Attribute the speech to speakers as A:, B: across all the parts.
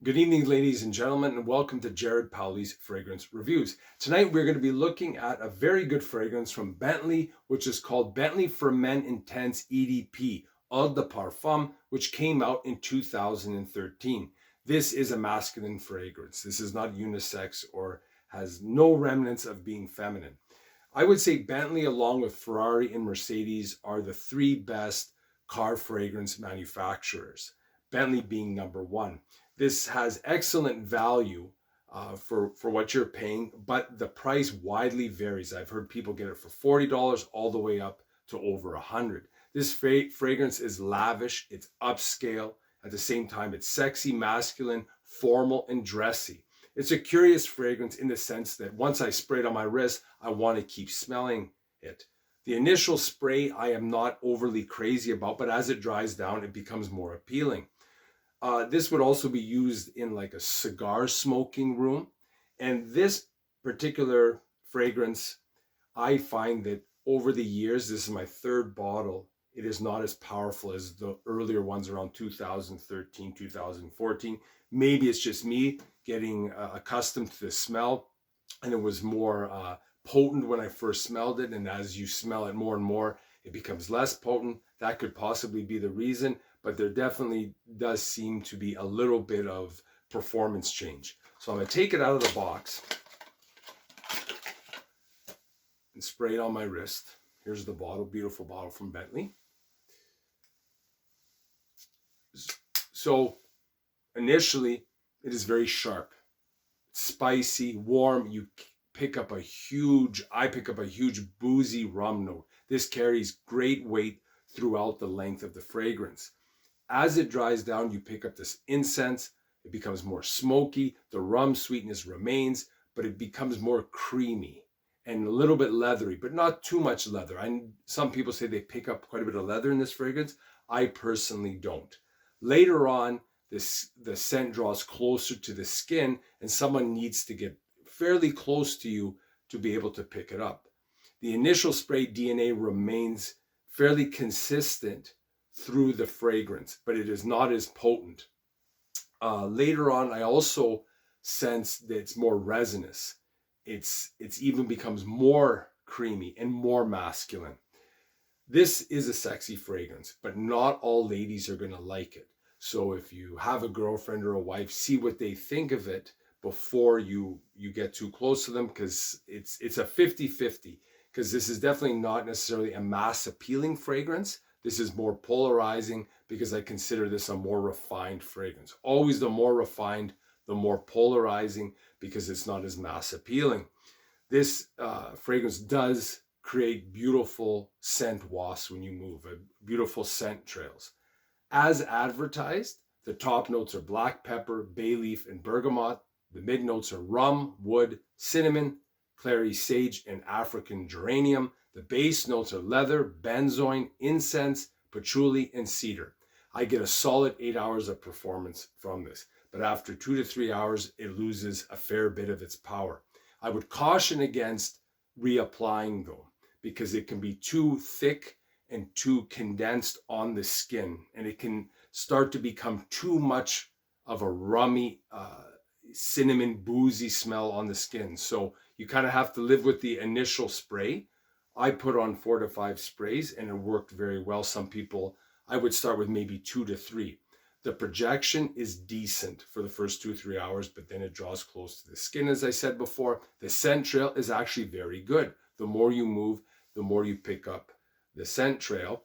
A: Good evening, ladies and gentlemen, and welcome to Jared Powley's Fragrance Reviews. Tonight, we're going to be looking at a very good fragrance from Bentley, which is called Bentley for Men Intense EDP, Eau de Parfum, which came out in 2013. This is a masculine fragrance. This is not unisex or has no remnants of being feminine. I would say Bentley, along with Ferrari and Mercedes, are the three best car fragrance manufacturers, Bentley being number one. This has excellent value for what you're paying, but the price widely varies. I've heard people get it for $40 all the way up to over $100. This fragrance is lavish, it's upscale. At the same time, it's sexy, masculine, formal, and dressy. It's a curious fragrance in the sense that once I spray it on my wrist, I want to keep smelling it. The initial spray I am not overly crazy about, but as it dries down, it becomes more appealing. This would also be used in like a cigar smoking room. And this particular fragrance, I find that over the years, this is my third bottle, it is not as powerful as the earlier ones around 2013, 2014. Maybe it's just me getting accustomed to the smell, and it was more potent when I first smelled it. And as you smell it more and more, it becomes less potent. That could possibly be the reason, but there definitely does seem to be a little bit of performance change. So I'm going to take it out of the box and spray it on my wrist. Here's the bottle, beautiful bottle from Bentley. So initially, it is very sharp, spicy, warm. I pick up a huge boozy rum note. This carries great weight throughout the length of the fragrance. As it dries down, you pick up this incense. It becomes more smoky. The rum sweetness remains, but it becomes more creamy and a little bit leathery, but not too much leather. Some people say they pick up quite a bit of leather in this fragrance. I personally don't. Later on, the scent draws closer to the skin, and someone needs to get fairly close to you to be able to pick it up. The initial spray DNA remains fairly consistent through the fragrance, but it is not as potent. Later on, I also sense that it's more resinous. It's even becomes more creamy and more masculine. This is a sexy fragrance, but not all ladies are going to like it. So if you have a girlfriend or a wife, see what they think of it before you get too close to them, because it's a 50-50, because this is definitely not necessarily a mass appealing fragrance. This is more polarizing because I consider this a more refined fragrance. Always the more refined, the more polarizing, because it's not as mass appealing. This fragrance does create beautiful scent wafts when you move, beautiful scent trails. As advertised, the top notes are black pepper, bay leaf, and bergamot. The mid notes are rum, wood, cinnamon, clary sage, and African geranium. The base notes are leather, benzoin, incense, patchouli, and cedar. I get a solid 8 hours of performance from this, but after 2 to 3 hours, it loses a fair bit of its power. I would caution against reapplying though, because it can be too thick and too condensed on the skin, and it can start to become too much of a rummy, cinnamon, boozy smell on the skin. So you kind of have to live with the initial spray. I put on 4 to 5 sprays and it worked very well. Some people, I would start with maybe 2 to 3. The projection is decent for the first 2-3 hours, but then it draws close to the skin, as I said before. The scent trail is actually very good. The more you move, the more you pick up the scent trail.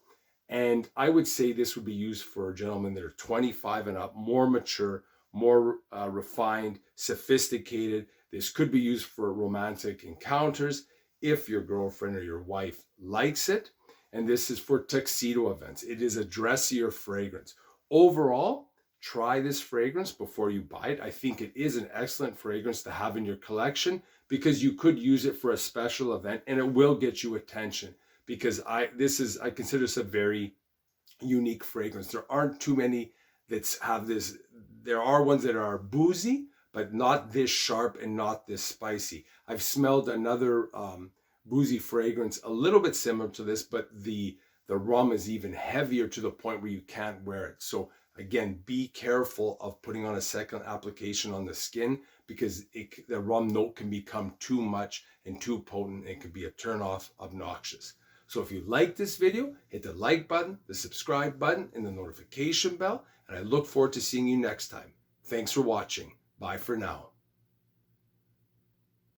A: And I would say this would be used for gentlemen that are 25 and up, more mature, more refined, sophisticated. This could be used for romantic encounters if your girlfriend or your wife likes it. And this is for tuxedo events. It is a dressier fragrance. Overall, try this fragrance before you buy it. I think it is an excellent fragrance to have in your collection, because you could use it for a special event and it will get you attention, because I consider this a very unique fragrance. There aren't too many that have this. There are ones that are boozy, but not this sharp and not this spicy. I've smelled another boozy fragrance a little bit similar to this, but the rum is even heavier to the point where you can't wear it. So Again, be careful of putting on a second application on the skin because the rum note can become too much and too potent. It could be a turn-off, obnoxious. So if you like this video, hit the like button, the subscribe button, and the notification bell. And I look forward to seeing you next time. Thanks for watching. Bye for now.